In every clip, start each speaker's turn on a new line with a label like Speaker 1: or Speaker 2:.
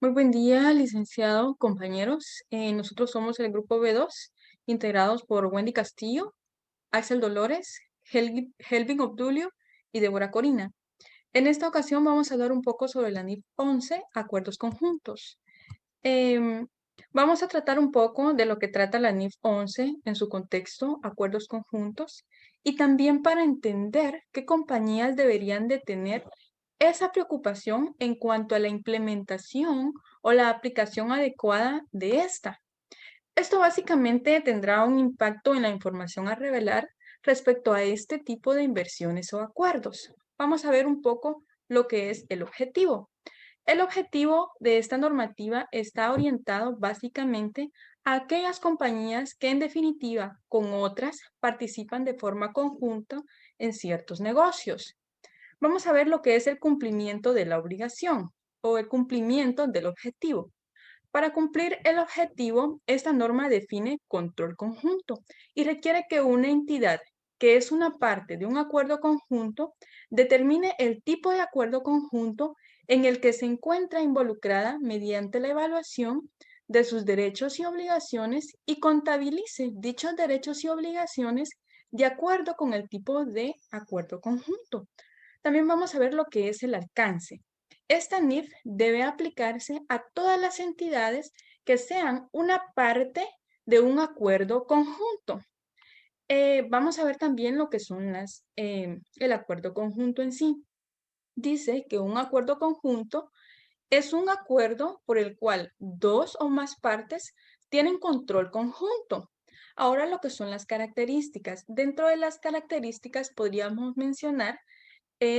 Speaker 1: Muy buen día, licenciado, compañeros. Nosotros somos el grupo B2, integrados por Wendy Castillo, Axel Dolores, Helvin Obdulio y Débora Corina. En esta ocasión vamos a hablar un poco sobre la NIF 11, acuerdos conjuntos. Em, Vamos a tratar un poco de lo que trata la NIF 11 en su contexto, acuerdos conjuntos, y también para entender qué compañías deberían de tener esa preocupación en cuanto a la implementación o la aplicación adecuada de esta. Esto básicamente tendrá un impacto en la información a revelar respecto a este tipo de inversiones o acuerdos. Vamos a ver un poco lo que es el objetivo. El objetivo de esta normativa está orientado básicamente a aquellas compañías que en definitiva con otras participan de forma conjunta en ciertos negocios. Vamos a ver lo que es el cumplimiento de la obligación o el cumplimiento del objetivo. Para cumplir el objetivo, esta norma define control conjunto y requiere que una entidad que es una parte de un acuerdo conjunto determine el tipo de acuerdo conjunto en el que se encuentra involucrada mediante la evaluación de sus derechos y obligaciones y contabilice dichos derechos y obligaciones de acuerdo con el tipo de acuerdo conjunto. También vamos a ver lo que es el alcance. Esta NIF debe aplicarse a todas las entidades que sean una parte de un acuerdo conjunto. Vamos a ver también lo que son el acuerdo conjunto en sí. Dice que un acuerdo conjunto es un acuerdo por el cual dos o más partes tienen control conjunto. Ahora lo que son las características. Dentro de las características podríamos mencionar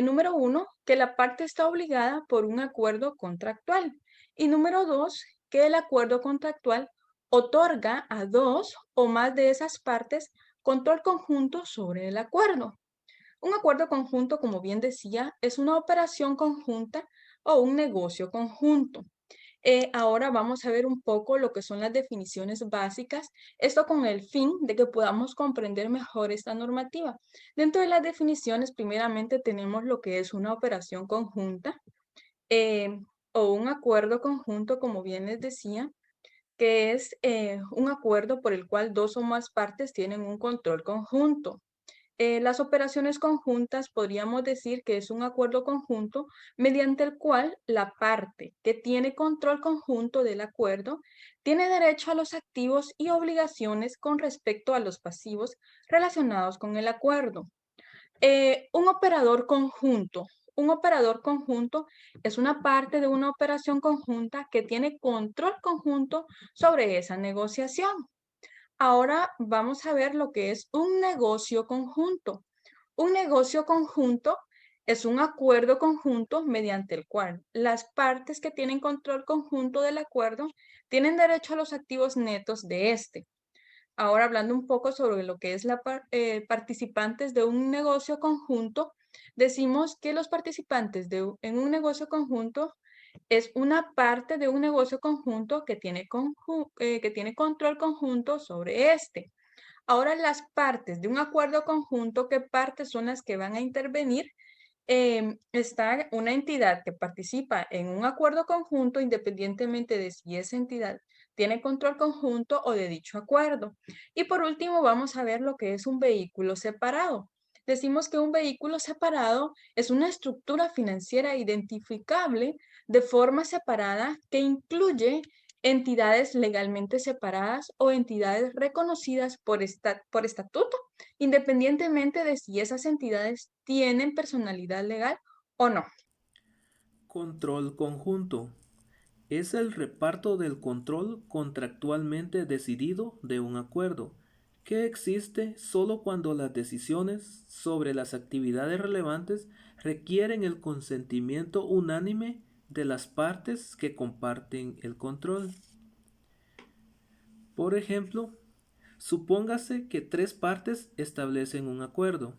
Speaker 1: número uno, que la parte está obligada por un acuerdo contractual. Y número dos, que el acuerdo contractual otorga a dos o más de esas partes control conjunto sobre el acuerdo. Un acuerdo conjunto, como bien decía, es una operación conjunta o un negocio conjunto. Ahora vamos a ver un poco lo que son las definiciones básicas, esto con el fin de que podamos comprender mejor esta normativa. Dentro de las definiciones, primeramente tenemos lo que es una operación conjunta eh, o un acuerdo conjunto, como bien les decía, que es un acuerdo por el cual dos o más partes tienen un control conjunto. Las operaciones conjuntas podríamos decir que es un acuerdo conjunto mediante el cual la parte que tiene control conjunto del acuerdo tiene derecho a los activos y obligaciones con respecto a los pasivos relacionados con el acuerdo. Un operador conjunto. Un operador conjunto es una parte de una operación conjunta que tiene control conjunto sobre esa negociación. Ahora vamos a ver lo que es un negocio conjunto. Un negocio conjunto es un acuerdo conjunto mediante el cual las partes que tienen control conjunto del acuerdo tienen derecho a los activos netos de este. Ahora hablando un poco sobre lo que es participantes de un negocio conjunto, decimos que los participantes en un negocio conjunto es una parte de un negocio conjunto que tiene control conjunto sobre este. Ahora las partes de un acuerdo conjunto, ¿qué partes son las que van a intervenir? Está una entidad que participa en un acuerdo conjunto independientemente de si esa entidad tiene control conjunto o de dicho acuerdo. Y por último, vamos a ver lo que es un vehículo separado. Decimos que un vehículo separado es una estructura financiera identificable de forma separada que incluye entidades legalmente separadas o entidades reconocidas por estatuto, independientemente de si esas entidades tienen personalidad legal o no.
Speaker 2: Control conjunto. Es el reparto del control contractualmente decidido de un acuerdo, que existe solo cuando las decisiones sobre las actividades relevantes requieren el consentimiento unánime de las partes que comparten el control. Por ejemplo, supóngase que tres partes establecen un acuerdo.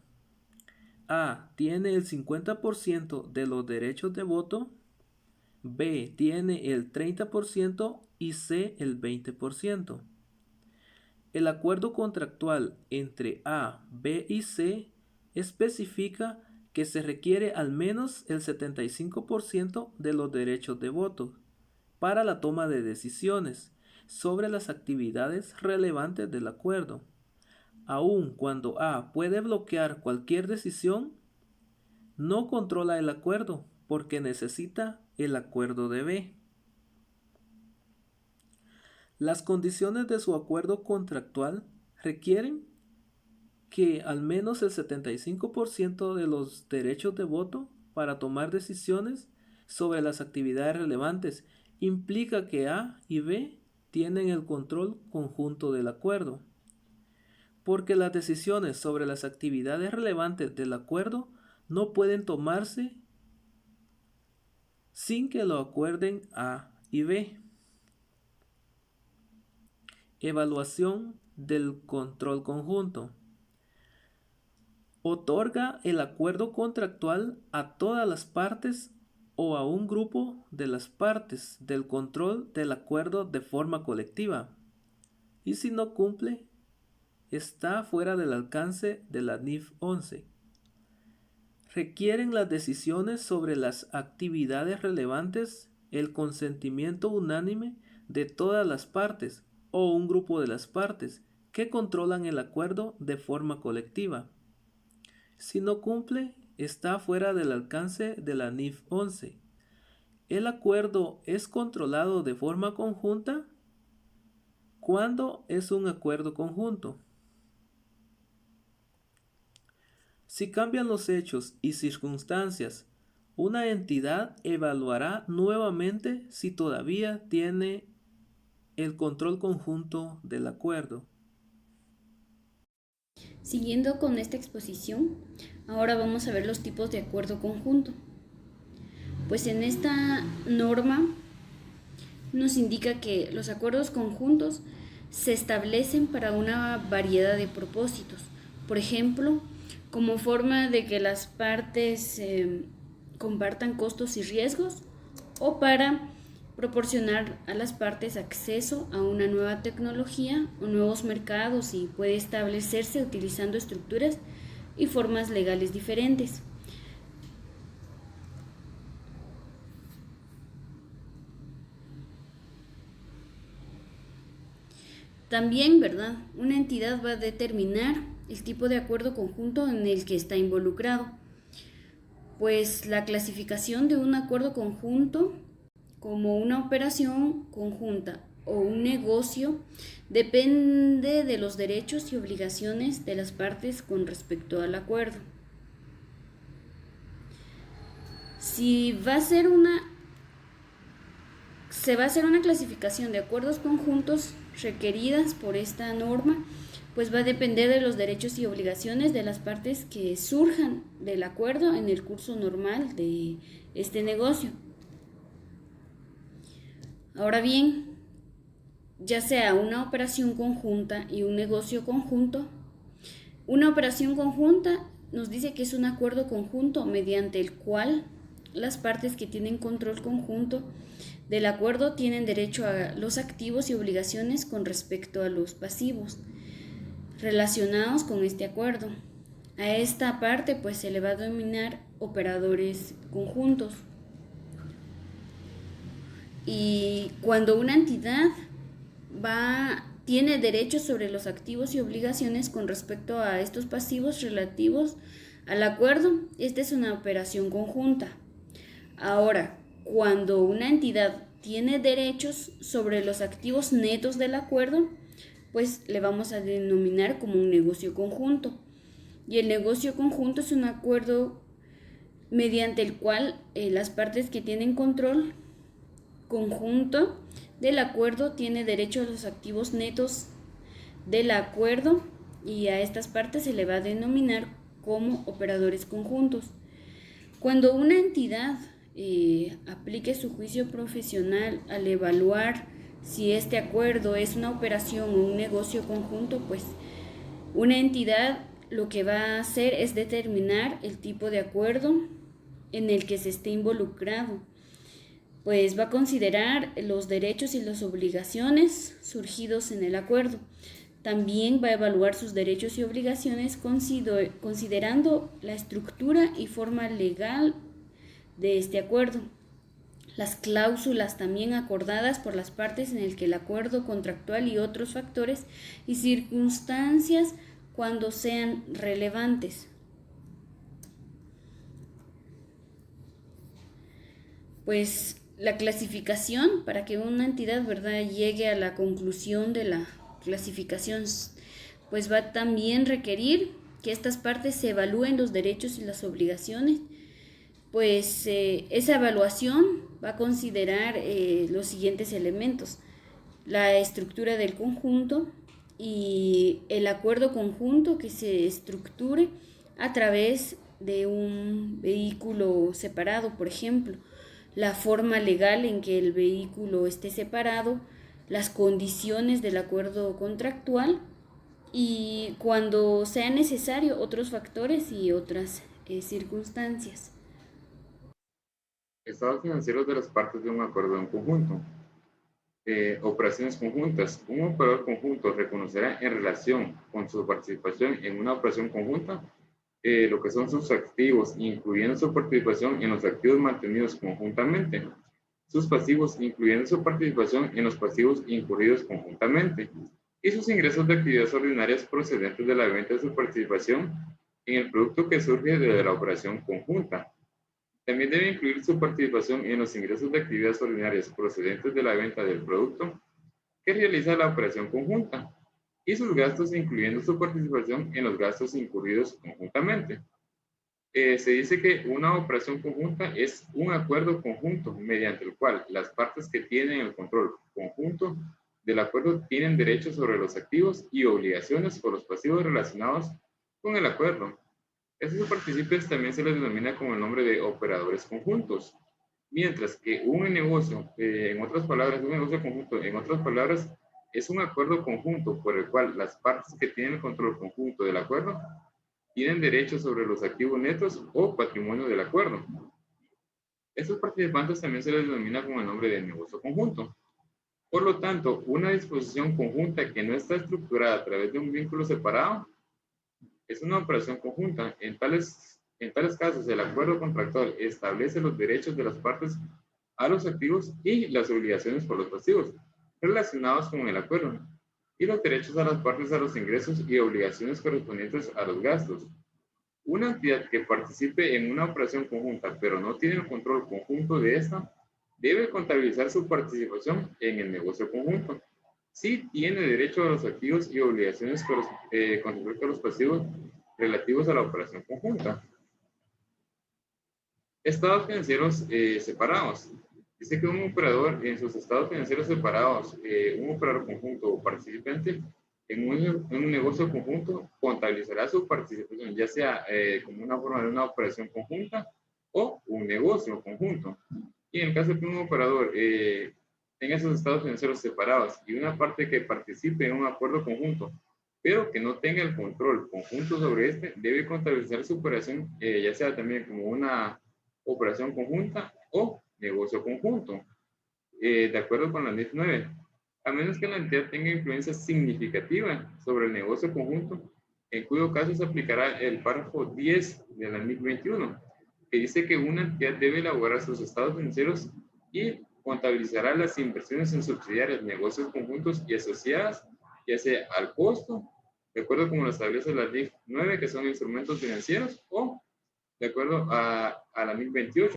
Speaker 2: A tiene el 50% de los derechos de voto, B tiene el 30% y C el 20%. El acuerdo contractual entre A, B y C especifica que se requiere al menos el 75% de los derechos de voto para la toma de decisiones sobre las actividades relevantes del acuerdo. Aun cuando A puede bloquear cualquier decisión, no controla el acuerdo porque necesita el acuerdo de B. Las condiciones de su acuerdo contractual requieren que al menos el 75% de los derechos de voto para tomar decisiones sobre las actividades relevantes implica que A y B tienen el control conjunto del acuerdo, porque las decisiones sobre las actividades relevantes del acuerdo no pueden tomarse sin que lo acuerden A y B. Evaluación del control conjunto. Otorga el acuerdo contractual a todas las partes o a un grupo de las partes del control del acuerdo de forma colectiva. Y si no cumple, está fuera del alcance de la NIF 11. Requieren las decisiones sobre las actividades relevantes el consentimiento unánime de todas las partes o un grupo de las partes que controlan el acuerdo de forma colectiva. Si no cumple, está fuera del alcance de la NIF 11. El acuerdo es controlado de forma conjunta cuando es un acuerdo conjunto. Si cambian los hechos y circunstancias, una entidad evaluará nuevamente si todavía tiene el control conjunto del acuerdo.
Speaker 3: Siguiendo con esta exposición, ahora vamos a ver los tipos de acuerdo conjunto. Pues en esta norma nos indica que los acuerdos conjuntos se establecen para una variedad de propósitos. Por ejemplo, como forma de que las partes compartan costos y riesgos, o para proporcionar a las partes acceso a una nueva tecnología o nuevos mercados, y puede establecerse utilizando estructuras y formas legales diferentes. También, ¿verdad? Una entidad va a determinar el tipo de acuerdo conjunto en el que está involucrado. Pues la clasificación de un acuerdo conjunto como una operación conjunta o un negocio depende de los derechos y obligaciones de las partes con respecto al acuerdo. Se va a hacer una clasificación de acuerdos conjuntos requeridas por esta norma, pues va a depender de los derechos y obligaciones de las partes que surjan del acuerdo en el curso normal de este negocio. Ahora bien, ya sea una operación conjunta y un negocio conjunto, una operación conjunta nos dice que es un acuerdo conjunto mediante el cual las partes que tienen control conjunto del acuerdo tienen derecho a los activos y obligaciones con respecto a los pasivos relacionados con este acuerdo. A esta parte pues se le va a denominar operadores conjuntos. Y cuando una entidad tiene derechos sobre los activos y obligaciones con respecto a estos pasivos relativos al acuerdo, esta es una operación conjunta. Ahora, cuando una entidad tiene derechos sobre los activos netos del acuerdo, pues le vamos a denominar como un negocio conjunto. Y el negocio conjunto es un acuerdo mediante el cual las partes que tienen control conjunto del acuerdo tienen derecho a los activos netos del acuerdo, y a estas partes se le va a denominar como operadores conjuntos. Cuando una entidad aplique su juicio profesional al evaluar si este acuerdo es una operación o un negocio conjunto, pues una entidad lo que va a hacer es determinar el tipo de acuerdo en el que se esté involucrado. Pues va a considerar los derechos y las obligaciones surgidos en el acuerdo. También va a evaluar sus derechos y obligaciones considerando la estructura y forma legal de este acuerdo. las cláusulas también acordadas por las partes en el que el acuerdo contractual y otros factores y circunstancias cuando sean relevantes. Pues la clasificación, para que una entidad, ¿verdad?, llegue a la conclusión de la clasificación, pues va a también requerir que estas partes se evalúen los derechos y las obligaciones. Pues esa evaluación va a considerar los siguientes elementos: la estructura del conjunto y el acuerdo conjunto que se estructure a través de un vehículo separado, por ejemplo, la forma legal en que el vehículo esté separado, las condiciones del acuerdo contractual y, cuando sea necesario, otros factores y otras circunstancias.
Speaker 4: Estados financieros de las partes de un acuerdo en conjunto. Operaciones conjuntas. Un operador conjunto reconocerá en relación con su participación en una operación conjunta lo que son sus activos, incluyendo su participación en los activos mantenidos conjuntamente, sus pasivos, incluyendo su participación en los pasivos incurridos conjuntamente, y sus ingresos de actividades ordinarias procedentes de la venta de su participación en el producto que surge de la operación conjunta. También debe incluir su participación en los ingresos de actividades ordinarias procedentes de la venta del producto que realiza la operación conjunta y sus gastos, incluyendo su participación en los gastos incurridos conjuntamente. Se dice que una operación conjunta es un acuerdo conjunto mediante el cual las partes que tienen el control conjunto del acuerdo tienen derechos sobre los activos y obligaciones o los pasivos relacionados con el acuerdo. Estos partícipes también se les denomina con el nombre de operadores conjuntos, mientras que un negocio, en otras palabras, un negocio conjunto, en otras palabras, es un acuerdo conjunto por el cual las partes que tienen el control conjunto del acuerdo tienen derechos sobre los activos netos o patrimonio del acuerdo. Estos participantes también se les denomina con el nombre de negocio conjunto. Por lo tanto, una disposición conjunta que no está estructurada a través de un vínculo separado es una operación conjunta. En tales casos, el acuerdo contractual establece los derechos de las partes a los activos y las obligaciones por los pasivos relacionados con el acuerdo, y los derechos a las partes a los ingresos y obligaciones correspondientes a los gastos. Una entidad que participe en una operación conjunta, pero no tiene el control conjunto de esta, debe contabilizar su participación en el negocio conjunto. Sí tiene derecho a los activos y obligaciones con respecto a los pasivos relativos a la operación conjunta. Estados financieros separados. Dice que un operador en sus estados financieros separados, un operador conjunto o participante en un negocio conjunto, contabilizará su participación, ya sea como una forma de una operación conjunta o un negocio conjunto. Y en el caso de que un operador tenga esos estados financieros separados y una parte que participe en un acuerdo conjunto, pero que no tenga el control conjunto sobre este, debe contabilizar su operación, ya sea también como una operación conjunta o negocio conjunto, de acuerdo con la NIF 9, a menos que la entidad tenga influencia significativa sobre el negocio conjunto, en cuyo caso se aplicará el párrafo 10 de la NIF 21, que dice que una entidad debe elaborar sus estados financieros y contabilizará las inversiones en subsidiarias, negocios conjuntos y asociadas, ya sea al costo, de acuerdo como lo establece la NIF 9, que son instrumentos financieros, o de acuerdo a la NIF 28,